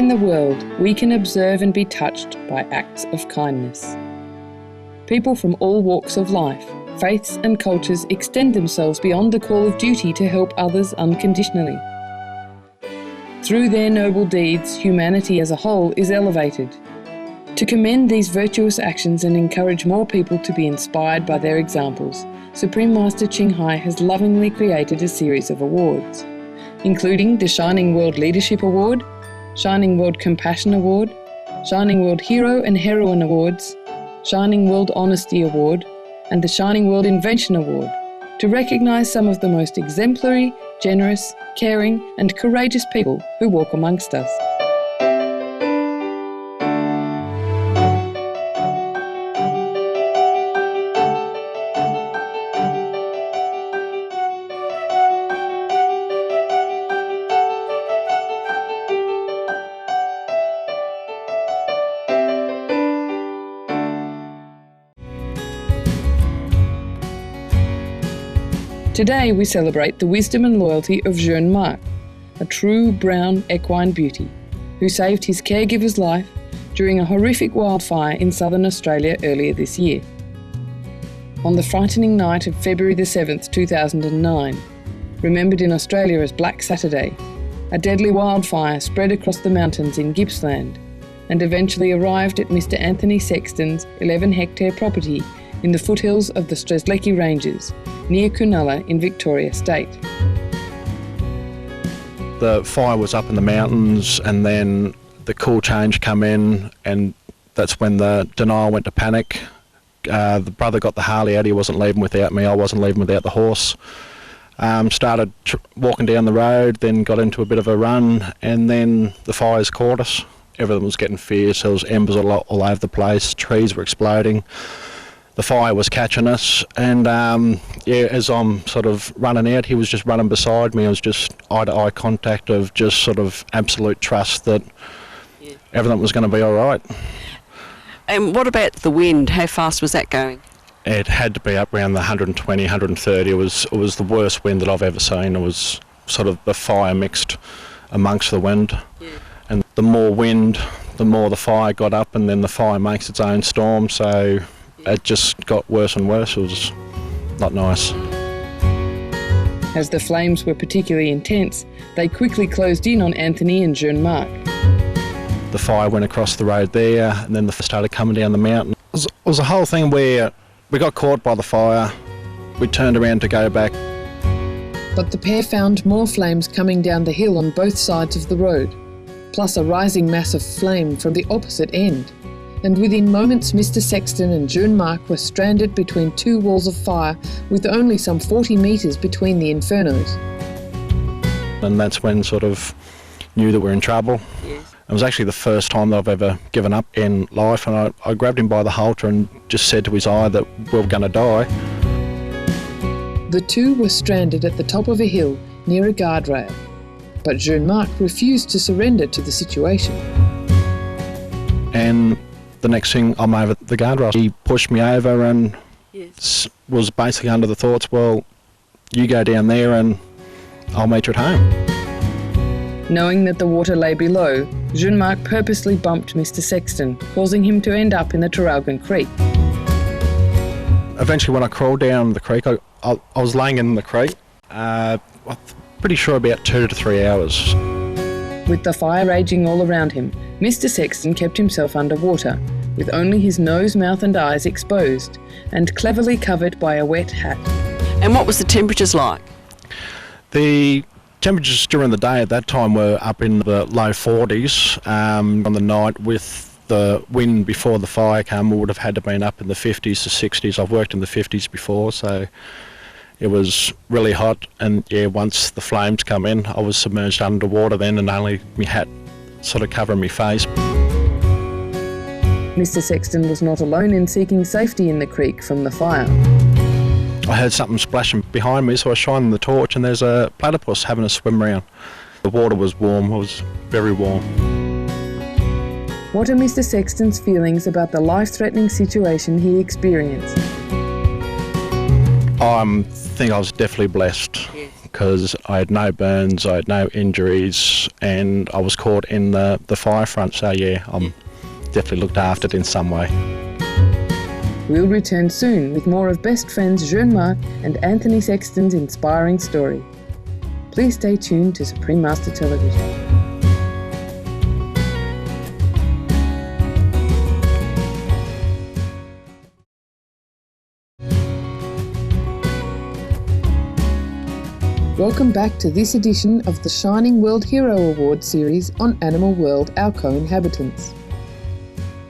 in the world, we can observe and be touched by acts of kindness. People from all walks of life, faiths and cultures extend themselves beyond the call of duty to help others unconditionally. Through their noble deeds, humanity as a whole is elevated. To commend these virtuous actions and encourage more people to be inspired by their examples, Supreme Master Ching Hai has lovingly created a series of awards, including the Shining World Leadership Award, Shining World Compassion Award, Shining World Hero and Heroine Awards, Shining World Honesty Award, and the Shining World Invention Award, to recognise some of the most exemplary, generous, caring and courageous people who walk amongst us. Today we celebrate the wisdom and loyalty of Jeune Mark, a true brown equine beauty, who saved his caregiver's life during a horrific wildfire in southern Australia earlier this year. On the frightening night of February the 7th, 2009, remembered in Australia as Black Saturday, a deadly wildfire spread across the mountains in Gippsland and eventually arrived at Mr. Anthony Sexton's 11-hectare property in the foothills of the Strzelecki Ranges, near Cronulla in Victoria State. The fire was up in the mountains and then the cool change come in, and that's when the denial went to panic. The brother got the Harley out, he wasn't leaving without me, I wasn't leaving without the horse. Started walking down the road, then got into a bit of a run, and then the fires caught us. Everything was getting fierce, there was embers all over the place, trees were exploding. The fire was catching us, and as I'm sort of running out, he was just running beside me. It was just eye-to-eye contact of just sort of absolute trust that everything was going to be all right. And what about the wind? How fast was that going? It had to be up around the 120, 130. It was the worst wind that I've ever seen. It was sort of the fire mixed amongst the wind. Yeah. And the more wind, the more the fire got up, and then the fire makes its own storm, so it just got worse and worse. It was not nice. As the flames were particularly intense, they quickly closed in on Anthony and Jeune Mark. The fire went across the road there, and then started coming down the mountain. It was a whole thing where we got caught by the fire, we turned around to go back. But the pair found more flames coming down the hill on both sides of the road, plus a rising mass of flame from the opposite end. And within moments Mr. Sexton and Jeune Mark were stranded between two walls of fire with only some 40 metres between the infernos. And that's when sort of knew that we're in trouble. Yes. It was actually the first time that I've ever given up in life, and I grabbed him by the halter and just said to his eye that we were going to die. The two were stranded at the top of a hill near a guardrail, but Jeune Mark refused to surrender to the situation. And the next thing, I'm over the guardrail. He pushed me over and was basically under the thoughts, well, you go down there and I'll meet you at home. Knowing that the water lay below, Jeune Mark purposely bumped Mr. Sexton, causing him to end up in the Traralgon Creek. Eventually when I crawled down the creek, I was laying in the creek, I'm pretty sure about 2 to 3 hours. With the fire raging all around him, Mr. Sexton kept himself underwater, with only his nose, mouth and eyes exposed, and cleverly covered by a wet hat. And what was the temperatures like? The temperatures during the day at that time were up in the low 40s. On the night, with the wind before the fire came, we would have had to been up in the 50s to 60s. I've worked in the 50s before, so it was really hot, and once the flames come in, I was submerged underwater then, and only my hat sort of covering my face. Mr. Sexton was not alone in seeking safety in the creek from the fire. I heard something splashing behind me, so I shined the torch, and there's a platypus having a swim around. The water was warm, it was very warm. What are Mr. Sexton's feelings about the life-threatening situation he experienced? I think I was definitely blessed. Yes. because I had no burns, I had no injuries, and I was caught in the fire front. So yeah, I'm definitely looked after in some way. We'll return soon with more of best friends Jeune Mark and Anthony Sexton's inspiring story. Please stay tuned to Supreme Master Television. Welcome back to this edition of the Shining World Hero Award series on Animal World, Our Co-Inhabitants.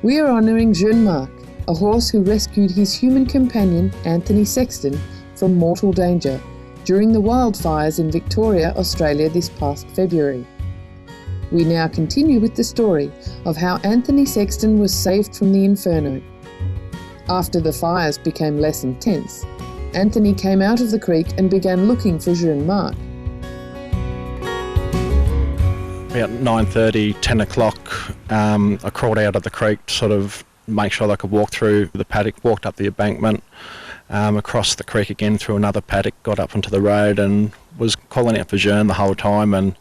We are honouring Jeune Mark, a horse who rescued his human companion, Anthony Sexton, from mortal danger during the wildfires in Victoria, Australia this past February. We now continue with the story of how Anthony Sexton was saved from the inferno. After the fires became less intense, Anthony came out of the creek and began looking for Jeune Mark. About 9:30, 10 o'clock, I crawled out of the creek to sort of make sure that I could walk through the paddock, walked up the embankment, across the creek again through another paddock, got up onto the road and was calling out for Jeune the whole time, and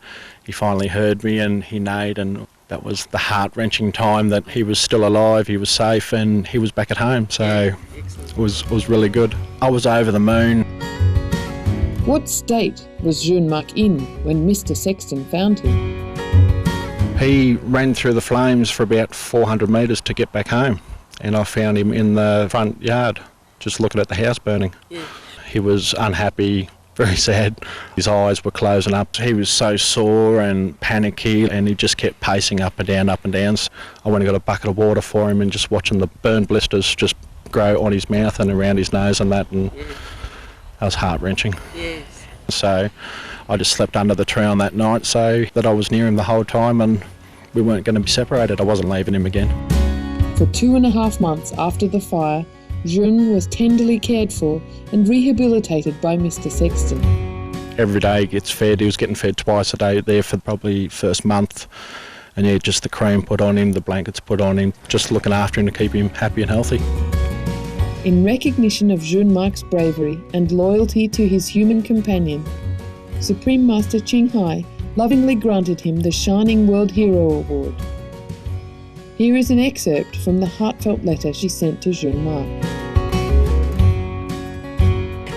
he finally heard me and he neighed, and that was the heart-wrenching time that he was still alive, he was safe, and he was back at home. So it was really good. I was over the moon. What state was Jeune Mark in when Mr. Sexton found him? He ran through the flames for about 400 metres to get back home, and I found him in the front yard, just looking at the house burning. Yeah. He was unhappy, very sad. His eyes were closing up. He was so sore and panicky, and he just kept pacing up and down, up and down. So I went and got a bucket of water for him, and just watching the burn blisters just grow on his mouth and around his nose and that, and that was heart-wrenching. Yes. So I just slept under the tree on that night so that I was near him the whole time and we weren't going to be separated. I wasn't leaving him again. For 2.5 months after the fire, Jeune was tenderly cared for and rehabilitated by Mr. Sexton. Every day he gets fed. He was getting fed twice a day there for probably first month. And yeah, just the cream put on him, the blankets put on him, just looking after him to keep him happy and healthy. In recognition of Jeune Mark's bravery and loyalty to his human companion, Supreme Master Ching Hai lovingly granted him the Shining World Hero Award. Here is an excerpt from the heartfelt letter she sent to Jeune Mark.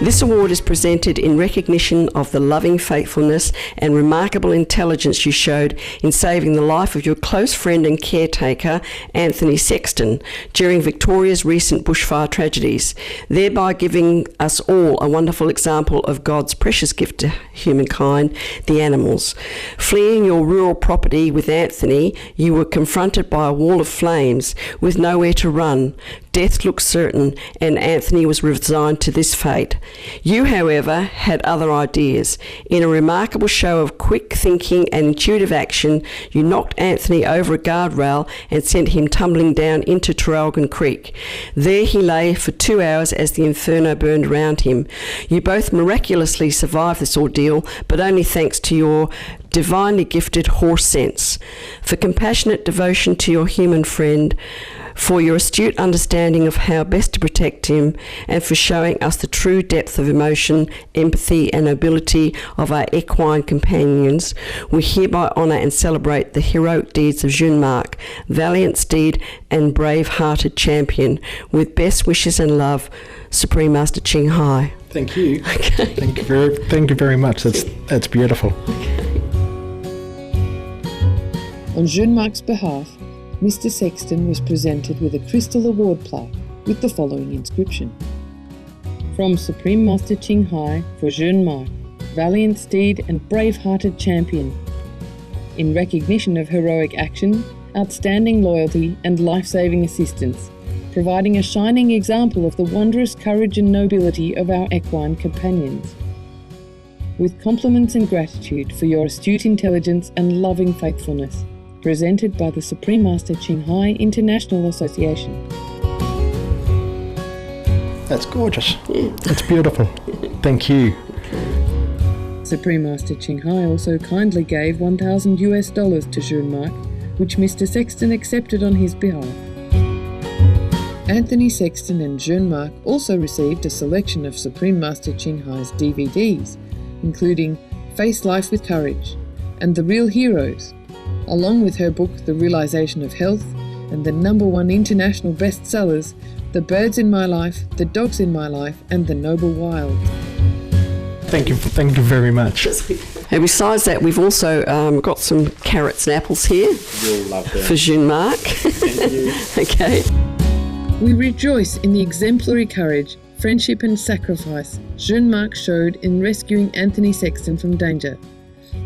This award is presented in recognition of the loving faithfulness and remarkable intelligence you showed in saving the life of your close friend and caretaker, Anthony Sexton, during Victoria's recent bushfire tragedies, thereby giving us all a wonderful example of God's precious gift to humankind, the animals. Fleeing your rural property with Anthony, you were confronted by a wall of flames with nowhere to run. Death looked certain, and Anthony was resigned to this fate. You, however, had other ideas. In a remarkable show of quick thinking and intuitive action, you knocked Anthony over a guardrail and sent him tumbling down into Traralgon Creek. There he lay for 2 hours as the inferno burned around him. You both miraculously survived this ordeal, but only thanks to your divinely gifted horse sense. For compassionate devotion to your human friend, for your astute understanding of how best to protect him, and for showing us the true depth of emotion, empathy and nobility of our equine companions, we hereby honour and celebrate the heroic deeds of Jeune Mark, valiant steed and brave-hearted champion. With best wishes and love, Supreme Master Ching Hai. Thank you. Okay. Thank you very much. That's beautiful. Okay. On Jeune Mark's behalf, Mr. Sexton was presented with a crystal award plaque with the following inscription. From Supreme Master Ching Hai for Jeune Mark, valiant steed and brave-hearted champion. In recognition of heroic action, outstanding loyalty and life-saving assistance, providing a shining example of the wondrous courage and nobility of our equine companions. With compliments and gratitude for your astute intelligence and loving faithfulness, presented by the Supreme Master Ching Hai International Association. That's gorgeous. Yeah. That's beautiful. Thank you. Supreme Master Ching Hai also kindly gave $1,000 to Jeune Mark, which Mr. Sexton accepted on his behalf. Anthony Sexton and Jeune Mark also received a selection of Supreme Master Ching Hai's DVDs, including Face Life with Courage and The Real Heroes, along with her book The Realisation of Health and the #1 international bestsellers The Birds in My Life, The Dogs in My Life and The Noble Wild. Thank you very much. And besides that, we've also got some carrots and apples here. You'll love them. For Jeune Mark. Thank you. Okay. We rejoice in the exemplary courage, friendship and sacrifice Jeune Mark showed in rescuing Anthony Sexton from danger.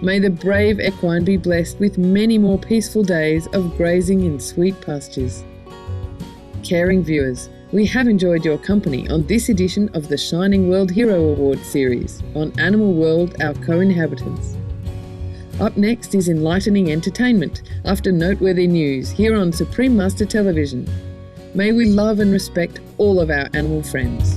May the brave equine be blessed with many more peaceful days of grazing in sweet pastures. Caring viewers, we have enjoyed your company on this edition of the Shining World Hero Award series on Animal World, Our Co-Inhabitants. Up next is enlightening entertainment after noteworthy news here on Supreme Master Television. May we love and respect all of our animal friends.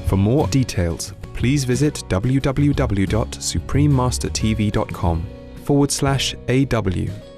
For more details, please visit www.suprememastertv.com/AW.